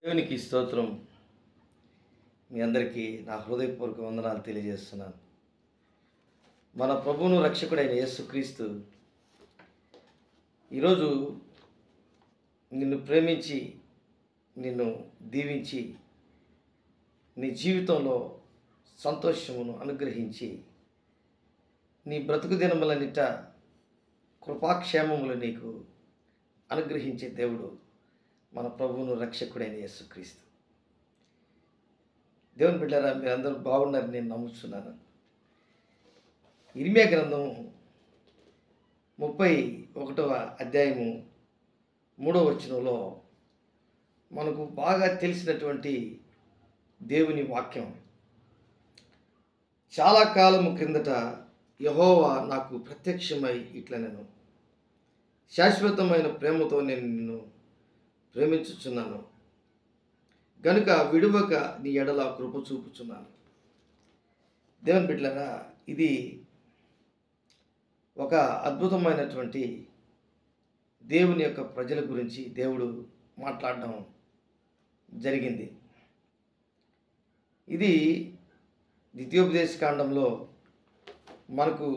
దేవునికి స్తోత్రం. మీ అందరికీ నా హృదయపూర్వక వందనాలు తెలియజేస్తున్నాను. మన ప్రభువును రక్షకుడైన యేసుక్రీస్తు ఈరోజు నిన్ను ప్రేమించి నిన్ను దీవించి నీ జీవితంలో సంతోషమును అనుగ్రహించి నీ బ్రతుకు దినములన్నిట కృపాక్షేమములు నీకు అనుగ్రహించే దేవుడు మన ప్రభువును రక్షకుడైన యేసుక్రీస్తు. దేవుని బిడ్డలారా, మీరందరూ బాగున్నారని నేను నమ్ముతున్నాను. ఇర్మియా గ్రంథము 31వ అధ్యాయము 3వ వచనంలో మనకు బాగా తెలిసినటువంటి దేవుని వాక్యం. చాలా కాలము క్రిందట యెహోవా నాకు ప్రత్యక్షమై ఇట్లనెను, శాశ్వతమైన ప్రేమతో నేను నిన్ను ప్రేమించుచున్నాను గనుక విడువక నీ ఎడల కృప చూపుచున్నాను. దేవుని బిడ్డలారా, ఇది ఒక అద్భుతమైనటువంటి దేవుని యొక్క ప్రజల గురించి దేవుడు మాట్లాడడం జరిగింది. ఇది ద్వితీయోపదేశకాండంలో మనకు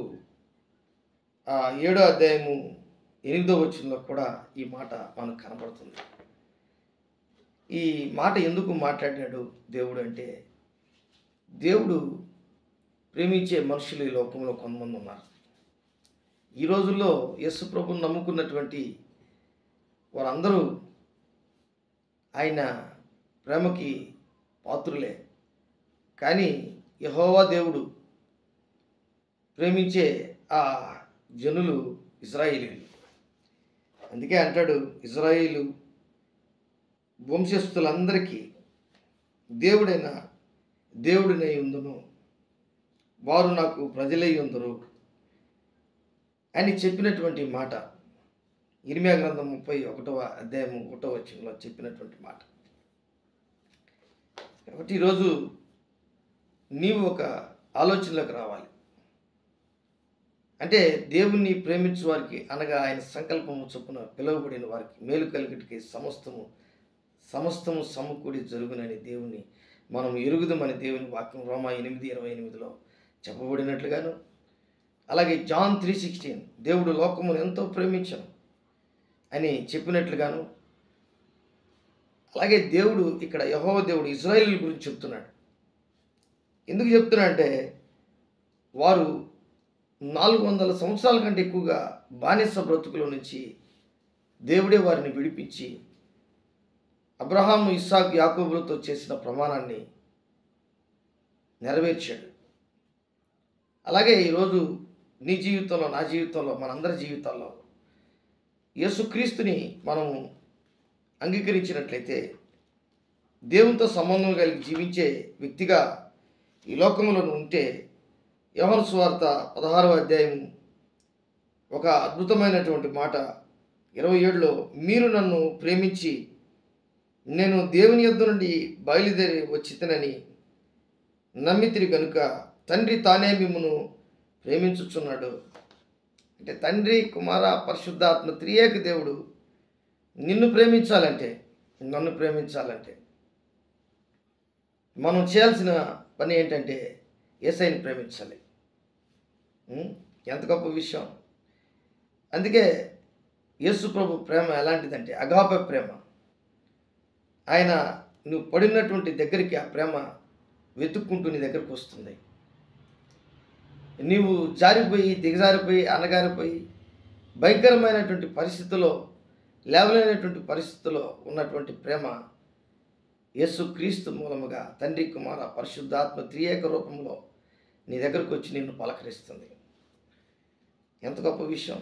7వ అధ్యాయము 8వ వచనంలో కూడా ఈ మాట మనకు కనబడుతుంది. ఈ మాట ఎందుకు మాట్లాడాడు దేవుడు అంటే, దేవుడు ప్రేమించే మనుషులు ఈ లోకంలో కొంతమంది ఉన్నారు. ఈ రోజుల్లో యేసు ప్రభువును నమ్ముకున్నటువంటి వారందరూ ఆయన ప్రేమకి పాత్రులే. కానీ యెహోవా దేవుడు ప్రేమించే ఆ జనులు ఇశ్రాయేలీయులు. అందుకే అంటాడు, ఇశ్రాయేలు వంశస్థులందరికీ దేవుడినై ఉందును, వారు నాకు ప్రజలై ఉందరు అని చెప్పినటువంటి మాట ఇర్మియా గ్రంథం 31వ అధ్యాయం 1వ వచనంలో చెప్పినటువంటి మాట. కాబట్టి ఈరోజు నీవు ఒక ఆలోచనలోకి రావాలి. అంటే దేవుణ్ణి ప్రేమించే వారికి, అనగా ఆయన సంకల్పము చొప్పున పిలువబడిన వారికి మేలు కలిగిటికి సమస్తము సమకూడి జరుగునని దేవుని మనం ఎరుగుదమని దేవుని వాక్యం రోమా 8:28లో చెప్పబడినట్లుగాను, అలాగే జాన్ 3:16 దేవుడు లోకమును ఎంతో ప్రేమించను అని చెప్పినట్లుగాను, అలాగే దేవుడు ఇక్కడ యెహోవా దేవుడు ఇశ్రాయేలీయుల గురించి చెప్తున్నాడు. ఎందుకు చెప్తున్నాడంటే, వారు 400 సంవత్సరాల కంటే ఎక్కువగా బానిస బ్రతుకుల నుంచి దేవుడే వారిని విడిపించి అబ్రహాము, ఇస్సాకు, యాకోబులతో చేసిన ప్రమాణాన్ని నెరవేర్చాడు. అలాగే ఈరోజు నీ జీవితంలో, నా జీవితంలో, మనందరి జీవితాల్లో యేసుక్రీస్తుని మనము అంగీకరించినట్లయితే దేవునితో సంబంధం కలిగి జీవించే వ్యక్తిగా ఈ లోకంలో ఉంటే, యోహాను సువార్త 16వ అధ్యాయం ఒక అద్భుతమైనటువంటి మాట 27లో, మీరు నన్ను ప్రేమించి నేను దేవుని యొద్ద నుండి బయలుదేరి వచ్చితనని నమ్మితిరి గనుక తండ్రి తానే మిమ్మును ప్రేమించుచున్నాడు. అంటే తండ్రి, కుమార, పరిశుద్ధాత్మ త్రియేక దేవుడు నిన్ను ప్రేమించాలంటే, నన్ను ప్రేమించాలంటే మనం చేయాల్సిన పని ఏంటంటే యేసయ్యని ప్రేమించాలి. ఎంత గొప్ప విషయం! అందుకే యేసు ప్రభు ప్రేమ ఎలాంటిదంటే అగాపే ప్రేమ. ఆయన నువ్వు పడినటువంటి దగ్గరికి ఆ ప్రేమ వెతుక్కుంటూ నీ దగ్గరకు వస్తుంది. నీవు జారిపోయి, దిగజారిపోయి, అనగారిపోయి భయంకరమైనటువంటి పరిస్థితుల్లో, లేవలేనటువంటి పరిస్థితుల్లో ఉన్నటువంటి ప్రేమ యేసుక్రీస్తు మూలముగా తండ్రి, కుమార, పరిశుద్ధాత్మ త్రియేక రూపంలో నీ దగ్గరకు వచ్చి నిన్ను పలకరిస్తుంది. ఎంత గొప్ప విషయం!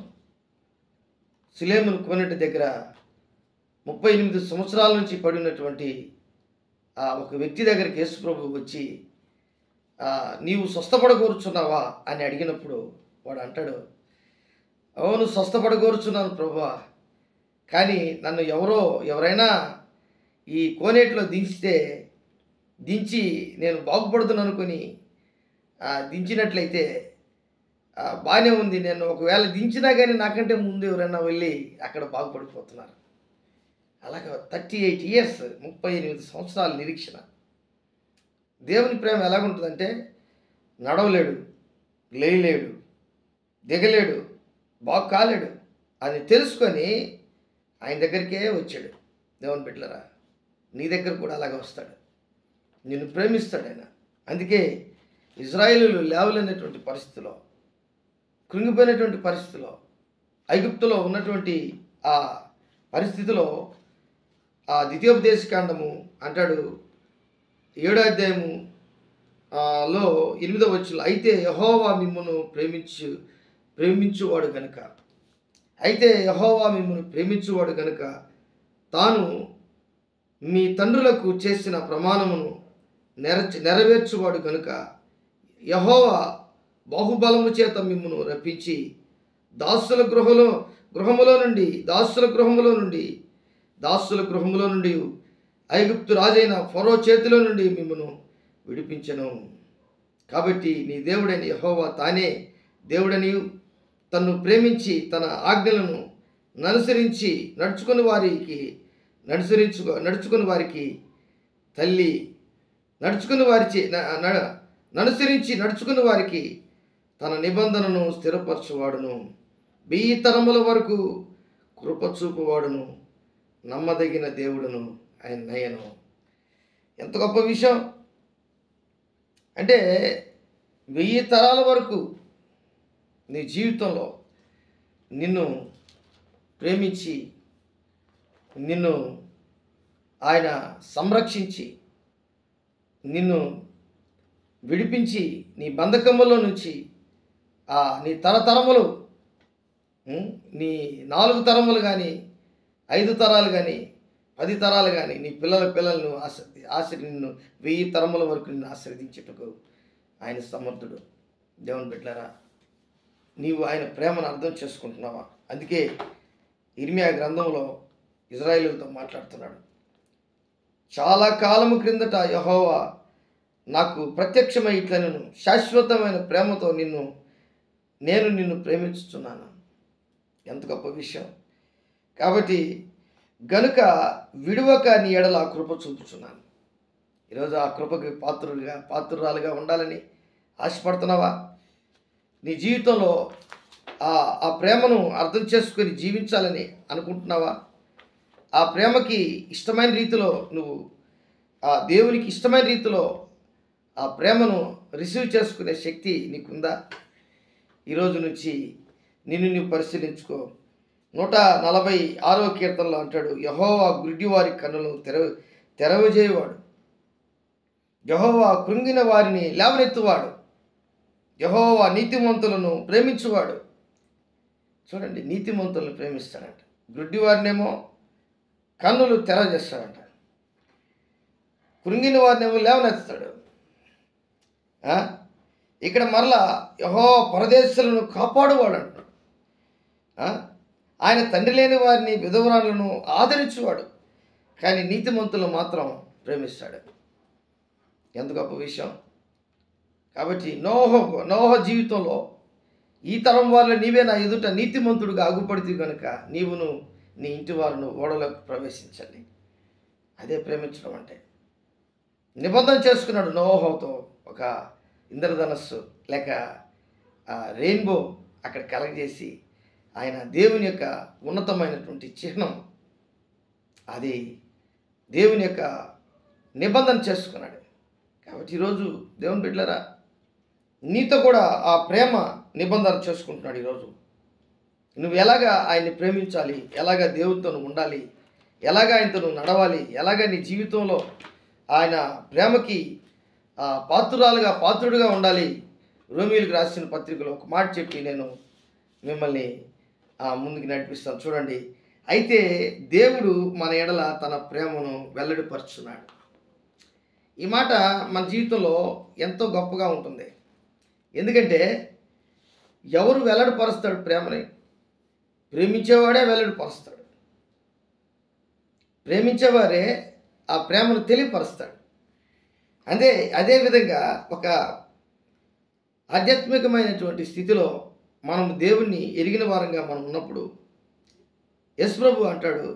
సులేమును కోనేటి దగ్గర 38 సంవత్సరాల నుంచి పడినటువంటి ఒక వ్యక్తి దగ్గరికి యేసు ప్రభు వచ్చి, నీవు స్వస్థపడగోరుచున్నావా అని అడిగినప్పుడు వాడు అంటాడు, అవును స్వస్థపడగోరుచున్నాను ప్రభువా, కానీ నన్ను ఎవరైనా ఈ కోనేటిలో దించి నేను బాగుపడుతున్నాను అనుకొని దించినట్లయితే బాగానే ఉంది. నేను ఒకవేళ దించినా కానీ నాకంటే ముందు ఎవరైనా వెళ్ళి అక్కడ బాగుపడిపోతున్నారు అలాగా 38 ఇయర్స్, 38 సంవత్సరాల నిరీక్షణ. దేవుని ప్రేమ ఎలాగుంటుందంటే నడవలేడు, లేయలేడు, దిగలేడు, బాగు కాలేడు అని తెలుసుకొని ఆయన దగ్గరికే వచ్చాడు. దేవుని బిడ్డలారా, నీ దగ్గర కూడా అలాగే వస్తాడు. నిన్ను ప్రేమిస్తాడు ఆయన. అందుకే ఇజ్రాయేలీయులు లేవలేనటువంటి పరిస్థితిలో, కృంగిపోయినటువంటి పరిస్థితిలో, ఐగుప్తులో ఉన్నటువంటి ఆ పరిస్థితిలో ఆ ద్వితీయోపదేశకాండము అంటాడు 7వ అధ్యాయము లో 8వ వచనంలో, అయితే యెహోవా మిమ్మును ప్రేమించువాడు గనుక, అయితే యెహోవా మిమ్మును ప్రేమించువాడు గనుక తాను మీ తండ్రులకు చేసిన ప్రమాణమును నెరవేర్చువాడు గనుక యెహోవా బాహుబలము చేత మిమ్మును రప్పించి దాసుల గృహములో నుండి ఐగుప్తు రాజైన ఫరో చేతిలో నుండి మిమ్మును విడిపించెను. కాబట్టి నీ దేవుడైన యెహోవా తానే దేవుడనియు, తన్ను ప్రేమించి తన ఆజ్ఞలను అనుసరించి నడుచుకుని వారికి తల్లి, అనుసరించి నడుచుకుని వారికి తన నిబంధనను స్థిరపరచువాడును, 1000 తరముల వరకు కృపచూపువాడును, నమ్మదగిన దేవుడును ఆయన నయను. ఎంత గొప్ప విషయం అంటే 1000 తరాల వరకు నీ జీవితంలో నిన్ను ప్రేమించి, నిన్ను ఆయన సంరక్షించి, నిన్ను విడిపించి, నీ బంధకములో నుంచి నీ తరతరములు, నీ 4 తరములు కానీ, 5 తరాలు కానీ, 10 తరాలు కానీ, నీ పిల్లలను నిన్ను 1000 తరముల వరకు నిన్ను ఆశీర్వదించుటకు ఆయన సమర్థుడు. దేవుని బిడ్డలారా, నీవు ఆయన ప్రేమను అర్థం చేసుకుంటున్నావా? అందుకే ఇర్మియా గ్రంథంలో ఇజ్రాయేలుతో మాట్లాడుతున్నాడు. చాలా కాలము క్రిందట యెహోవా నాకు ప్రత్యక్షమై ఇట్లనెను, శాశ్వతమైన ప్రేమతో నేను నిన్ను ప్రేమించుచున్నాను. ఎంత గొప్ప విషయం. కాబట్టి గనుక విడువక నీ ఎడల ఆ కృప చూపుచున్నాను. ఈరోజు ఆ కృపకి పాత్రురాలుగా ఉండాలని ఆశపడుతున్నావా? నీ జీవితంలో ఆ ప్రేమను అర్థం చేసుకొని జీవించాలని అనుకుంటున్నావా? ఆ ప్రేమకి ఇష్టమైన రీతిలో నువ్వు ఆ దేవునికి ఇష్టమైన రీతిలో ఆ ప్రేమను రిసీవ్ చేసుకునే శక్తి నీకుందా? ఈరోజు నుంచి నిన్ను పరిశీలించుకో. 146వ కీర్తనలో అంటాడు, యెహోవా గుడ్డివారి కన్నులను తెరవజేయువాడు, యెహోవా కృంగిన వారిని లేవనెత్తువాడు, యెహోవా నీతిమంతులను ప్రేమించువాడు. చూడండి, నీతిమంతులను ప్రేమిస్తాడంట, గుడ్డివారినేమో కన్నులు తెరవజేస్తాడంట, కృంగిన వారినేమో లేవనెత్తుతాడు. ఇక్కడ మరలా యెహోవా పరదేశులను కాపాడువాడు అంటాడు. ఆయన తండ్రి లేని వారిని, విధవరాలను ఆదరించువాడు, కానీ నీతిమంతులను మాత్రం ప్రేమిస్తాడు. ఎంత గొప్ప విషయం. కాబట్టి నోహ జీవితంలో ఈ తరం వారిలో నీవే నా ఎదుట నీతిమంతుడుగా అగుపడితే కనుక నీవును నీ ఇంటి వారిను ఓడలోకి ప్రవేశించండి. అదే ప్రేమించడం అంటే. నిబంధన చేసుకున్నాడు నోహతో, ఒక ఇంద్రధనస్సు లేక రెయిన్బో అక్కడ కలగజేసి ఆయన దేవుని యొక్క ఉన్నతమైనటువంటి చిహ్నం, అది దేవుని యొక్క నిబంధన చేసుకున్నాడు. కాబట్టి ఈరోజు దేవుని బిడ్డలారా, నీతో కూడా ఆ ప్రేమ నిబంధన చేసుకుంటున్నాడు. ఈరోజు నువ్వు ఎలాగా ఆయన్ని ప్రేమించాలి, ఎలాగా దేవునితో ఉండాలి, ఎలాగా ఆయనతో నువ్వు నడవాలి, ఎలాగా నీ జీవితంలో ఆయన ప్రేమకి పాత్రుడుగా ఉండాలి. రోమీయులకు రాసిన పత్రికలో ఒక మాట చెప్పి నేను మిమ్మల్ని ముందుకు నడిపిస్తాను. చూడండి, అయితే దేవుడు మన ఎడల తన ప్రేమను వెల్లడిపరుచున్నాడు. ఈ మాట మన జీవితంలో ఎంతో గొప్పగా ఉంటుంది. ఎందుకంటే ఎవరు వెల్లడిపరుస్తాడు ప్రేమని? ప్రేమించేవాడే వెల్లడిపరుస్తాడు. ప్రేమించేవారే ఆ ప్రేమను తెలియపరుస్తాడు. అదేవిధంగా ఒక ఆధ్యాత్మికమైనటువంటి స్థితిలో మనం దేవుణ్ణి ఎరిగిన వారంగా మనం ఉన్నప్పుడు యేసు ప్రభు అంటాడు,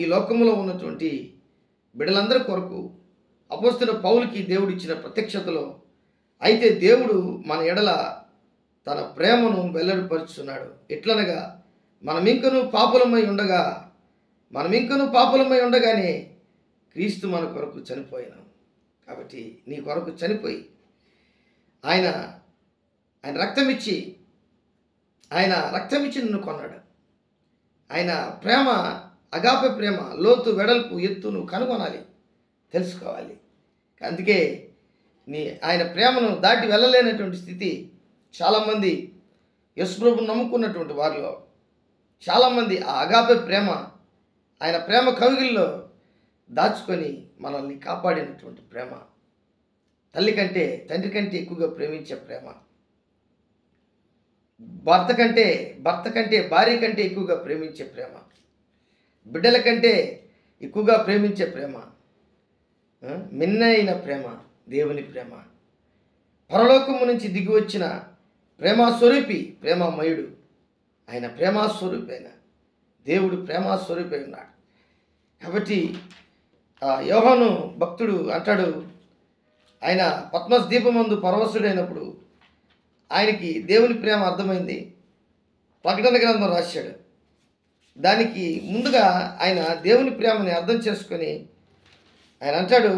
ఈ లోకంలో ఉన్నటువంటి బిడ్డలందరి కొరకు అపోస్తలుడైన పౌలుకి దేవుడు ఇచ్చిన ప్రత్యక్షతలో, అయితే దేవుడు మన ఎడల తన ప్రేమను వెల్లడిపరుచున్నాడు. ఎట్లనగా మనమింకను పాపులమై ఉండగానే క్రీస్తు మన కొరకు చనిపోయినాం. కాబట్టి నీ కొరకు చనిపోయి ఆయన రక్తమిచ్చి నిన్ను కొన్నాడు. ఆయన ప్రేమ, అగాపె ప్రేమ, లోతు, వెడల్పు, ఎత్తు నువ్వు కనుగొనాలి, తెలుసుకోవాలి. అందుకే ఆయన ప్రేమను దాటి వెళ్ళలేనటువంటి స్థితి చాలామంది యేసుప్రభువును నమ్ముకున్నటువంటి వారిలో చాలామంది ఆ అగాపె ప్రేమ, ఆయన ప్రేమ కవిగిల్లో దాచుకొని మనల్ని కాపాడినటువంటి ప్రేమ, తల్లి కంటే తండ్రి కంటే ఎక్కువగా ప్రేమించే ప్రేమ, భర్త కంటే భార్య కంటే ఎక్కువగా ప్రేమించే ప్రేమ, బిడ్డల కంటే ఎక్కువగా ప్రేమించే ప్రేమ, మిన్నైన ప్రేమ దేవుని ప్రేమ, పరలోకము నుంచి దిగి వచ్చిన ప్రేమాస్వరూపి, ప్రేమామయుడు. ఆయన ప్రేమాస్వరూపి, అయిన దేవుడు ప్రేమాస్వరూపి ఉన్నాడు. కాబట్టి యోహాను భక్తుడు అంటాడు, ఆయన పద్మస్ దీపమందు పరవశుడైనప్పుడు ఆయనకి దేవుని ప్రేమ అర్థమైంది. ప్రకటన గ్రంథం రాశాడు. దానికి ముందుగా ఆయన దేవుని ప్రేమని అర్థం చేసుకొని ఆయన అంటాడు,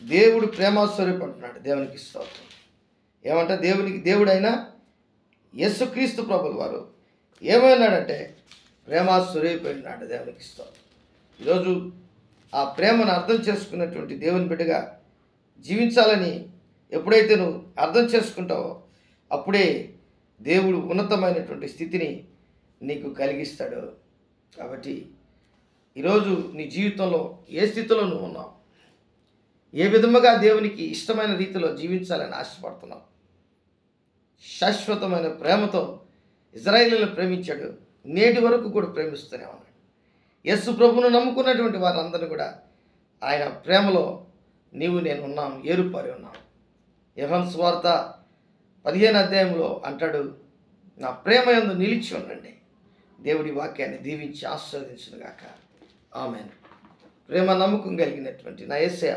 దేవుడు ప్రేమాస్వరూపి అంటున్నాడు. దేవునికి స్తోత్రం. ఏమంట దేవుడైన యేసుక్రీస్తు ప్రభుల వారు ఏమైనాడంటే ప్రేమాస్వరూపి అన్నాడు. దేవునికి స్తోత్రం. ఈరోజు ఆ ప్రేమను అర్థం చేసుకున్నటువంటి దేవుని బిడ్డగా జీవించాలని ఎప్పుడైతే నువ్వు అర్థం చేసుకుంటావో అప్పుడే దేవుడు ఉన్నతమైనటువంటి స్థితిని నీకు కలిగిస్తాడు. కాబట్టి ఈరోజు నీ జీవితంలో ఏ స్థితిలో నువ్వు ఉన్నావు, ఏ విధముగా దేవునికి ఇష్టమైన రీతిలో జీవించాలని ఆశపడుతున్నావు. శాశ్వతమైన ప్రేమతో ఇజ్రాయేలును ప్రేమించాడు, నేటి వరకు కూడా ప్రేమిస్తూనే ఉన్నాడు. యేసు ప్రభువును నమ్ముకున్నటువంటి వారందరూ కూడా ఆయన ప్రేమలో నేను ఉన్నాం, ఏరుపారి ఉన్నాం. యోహాను సువార్త 15వ అధ్యాయంలో అంటాడు, నా ప్రేమ యందు నిలిచి ఉండండి. దేవుడి వాక్యాన్ని దీవించి ఆశీర్వదించునుగాక. ఆమేన్. ప్రేమ నమ్మకం కలిగినటువంటి నా యేసయ్య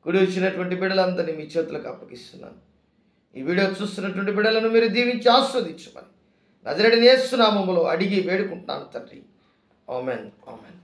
కుడి వచ్చినటువంటి బిడ్డలందరినీ మీ చేతులకు అప్పగిస్తున్నాను. ఈ వీడియో చూస్తున్నటువంటి బిడ్డలను మీరు దీవించి ఆశీర్వదించమని నజరేయుడైన యేసు నామములో అడిగి వేడుకుంటున్నాను తండ్రి. ఆమేన్. ఆమేన్.